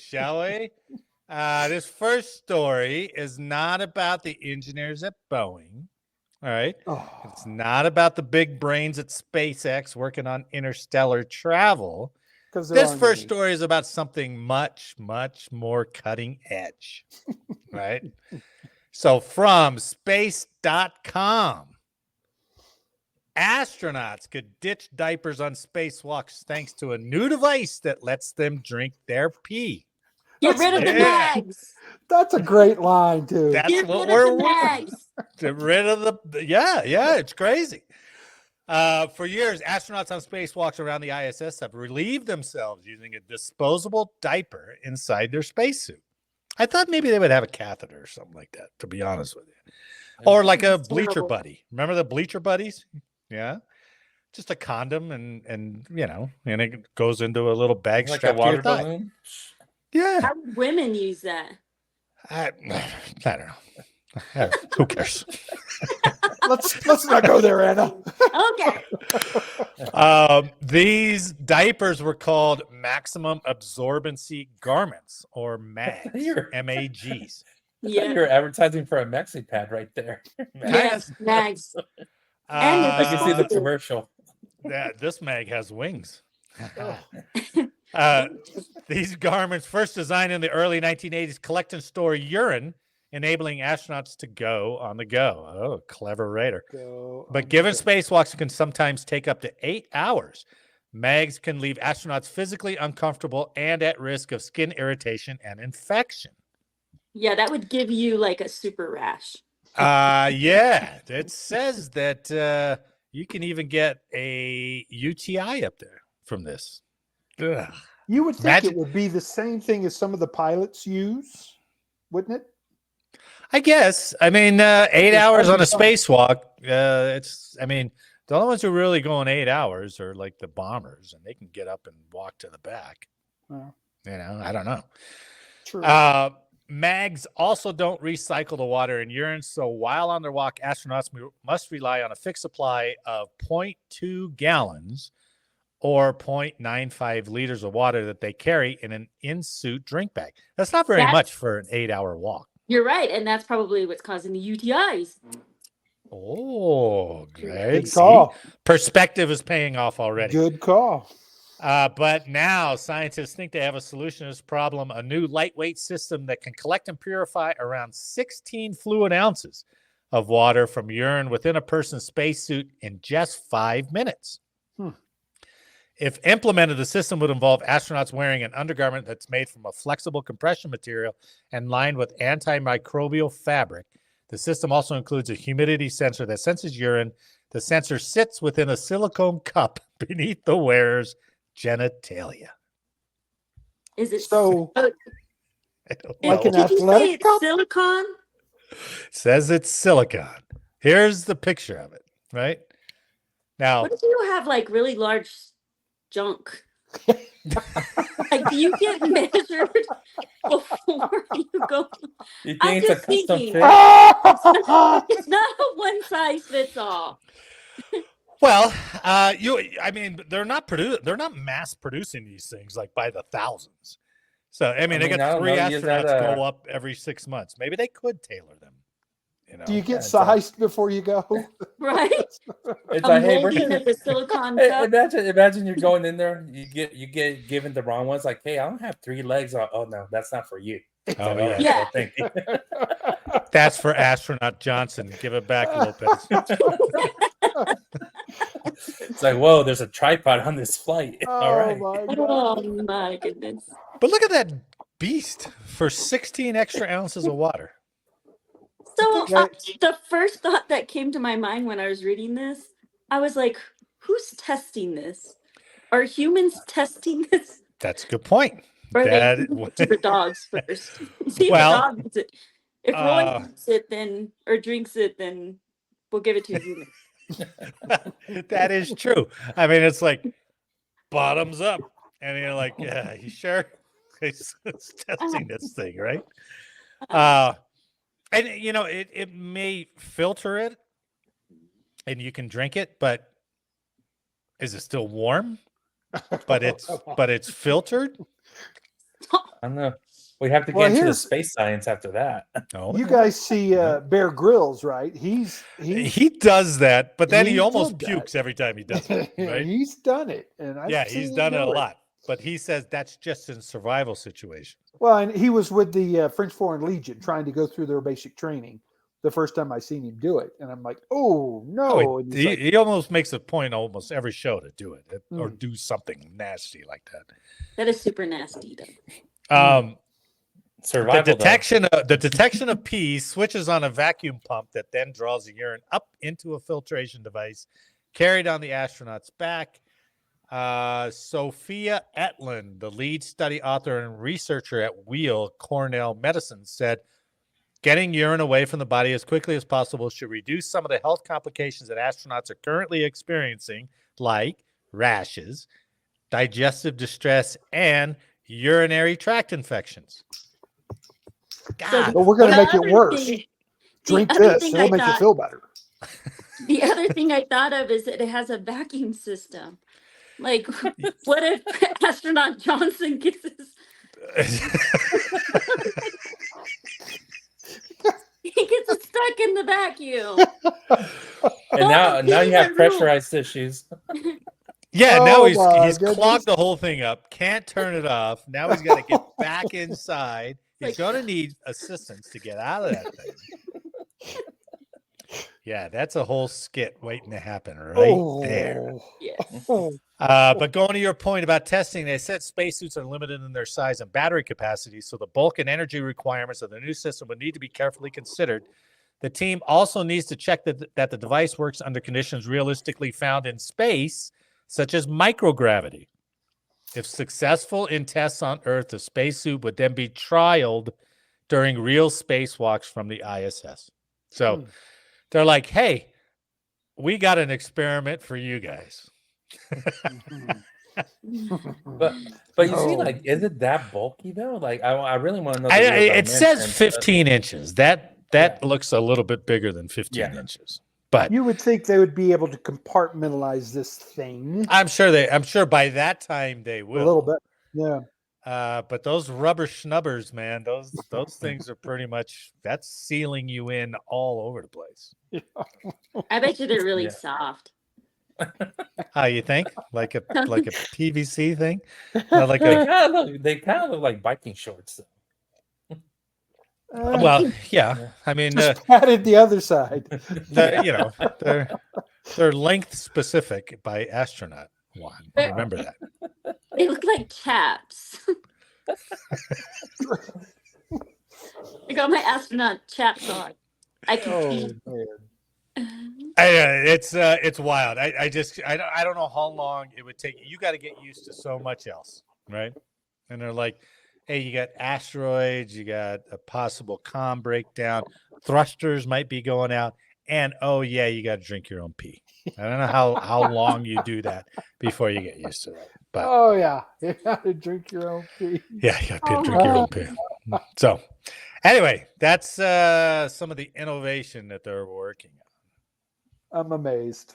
shall we? This first story is not about the engineers at Boeing. All right. It's not about the big brains at SpaceX working on interstellar travel. This first story is about something much, much more cutting edge. Right. So from space.com, astronauts could ditch diapers on spacewalks thanks to a new device that lets them drink their pee. Get rid of the mags. That's a great line, too. That's what we're get rid of the yeah, it's crazy. For years, astronauts on spacewalks around the ISS have relieved themselves using a disposable diaper inside their spacesuit. I thought maybe they would have a catheter or something like that, to be honest with you. Or like a bleacher buddy. Remember the bleacher buddies? Yeah. Just a condom and it goes into a little bag like strapped a water to your thigh. balloon. Yeah. How do women use that? I don't know. Who cares? Let's not go there, Anna. Okay. These diapers were called maximum absorbency garments, or MAGs. MAGs. Yeah, You're advertising for a maxi pad right there. Yes, mags. I can see the commercial. Yeah, this mag has wings. These garments, first designed in the early 1980s, collect and store urine, enabling astronauts to go on the go. Oh, clever writer. But given spacewalks can sometimes take up to 8 hours, mags can leave astronauts physically uncomfortable and at risk of skin irritation and infection. Yeah, that would give you like a super rash. Yeah, it says that you can even get a UTI up there from this. Ugh. You would think it would be the same thing as some of the pilots use, wouldn't it? I guess. I mean, 8 hours on a spacewalk. The only ones who are really going 8 hours are like the bombers, and they can get up and walk to the back. Well, I don't know. True. Mags also don't recycle the water in urine, so while on their walk, astronauts must rely on a fixed supply of 0.2 gallons or 0.95 liters of water that they carry in an in-suit drink bag. That's not very much for an 8-hour walk. You're right, and that's probably what's causing the UTIs. Oh, great. Good call. Perspective is paying off already. Good call. But now scientists think they have a solution to this problem, a new lightweight system that can collect and purify around 16 fluid ounces of water from urine within a person's spacesuit in just 5 minutes. If implemented, the system would involve astronauts wearing an undergarment that's made from a flexible compression material and lined with antimicrobial fabric. The system also includes a humidity sensor that senses urine. The sensor sits within a silicone cup beneath the wearer's genitalia. Is it so? Like an athletic cup? Silicone? Says it's silicone. Here's the picture of it. Right now, what if you have like really large junk? Like, do you get measured before you go? You think I'm it's just a custom thinking. fit? It's not a one size fits all. Well, they're not mass producing these things like by the thousands. So they got 3 astronauts go up every 6 months. Maybe they could tailor them. Do you get sized before you go? Right. It's like, hey, of the silicone hey, cup. imagine you're going in there, you get given the wrong ones. Like, hey, I don't have 3 legs. Oh no, that's not for you. Oh Like, yeah. Well, thank you. That's for astronaut Johnson. Give it back, Lopez. It's like, whoa, there's a tripod on this flight. All right. Oh my goodness. But look at that beast for 16 extra ounces of water. So the first thought that came to my mind when I was reading this, I was like, who's testing this? Are humans testing this? That's a good point. Or they to the dogs first. See if the dog eats it. If Roy eats it, then or drinks it, then we'll give it to a human. That is true. I mean, it's like bottoms up, and you're like, yeah, you sure? It's testing this thing, right? And it may filter it, and you can drink it, but is it still warm? But it's filtered. I don't know. We have to Well, get into the here's- space science after that. Oh, You guys see Bear Grylls, right? he does that, but then he he almost did that. pukes every time he does it. Right? He's done it, and He's done it a lot. But he says that's just in survival situations. Well, and he was with the French Foreign Legion trying to go through their basic training. The first time I seen him do it, and I'm like, "Oh no!" And he's like, He almost makes a point almost every show to do it or do something nasty like that. That is super nasty, though. Survival. The detection of pee switches on a vacuum pump that then draws the urine up into a filtration device carried on the astronaut's back. Sophia Etlin, the lead study author and researcher at Weill Cornell Medicine, said getting urine away from the body as quickly as possible should reduce some of the health complications that astronauts are currently experiencing, like rashes, digestive distress, and urinary tract infections. God. "Well, we're going to The make it other worse. thing- Drink other this; thing it'll I make you thought- feel better." The other thing I thought of is that it has a vacuum system. Like, what if astronaut Johnson gets his he gets it stuck in the vacuum? And now you have pressurized tissues. Yeah, Oh now my he's goodness. clogged the whole thing up, can't turn it off. Now he's got to get back inside. He's going to need assistance to get out of that thing. Yeah, that's a whole skit waiting to happen right there. Yes. But going to your point about testing, they said spacesuits are limited in their size and battery capacity, so the bulk and energy requirements of the new system would need to be carefully considered. The team also needs to check that the device works under conditions realistically found in space, such as microgravity. If successful in tests on Earth, the spacesuit would then be trialed during real spacewalks from the ISS. So they're like, hey, we got an experiment for you guys. But you see, like, is it that bulky though? Like, I really want to know. It says 15 inches. That looks a little bit bigger than 15 inches. But You would think they would be able to compartmentalize this thing I'm sure by that time they will. a little bit. Yeah. But those rubber schnubbers, man, those things are pretty much that's sealing you in all over the place. I bet you they're really soft. How you think? Like a PVC thing? Like They kind of look like biking shorts. well, yeah. I mean, Just patted the other side. they're length specific by astronaut one. Remember that. They look like chaps. I got my astronaut chaps on. I can Oh see. man. It's wild. I don't know how long it would take. You got to get used to so much else, right? And they're like, hey, you got asteroids, you got a possible comm breakdown, thrusters might be going out, and oh yeah, you got to drink your own pee. I don't know how long you do that before you get used to that. But Oh yeah, you got to drink your own pee. yeah, you got to drink your own pee. So anyway, that's some of the innovation that they're working on. I'm amazed.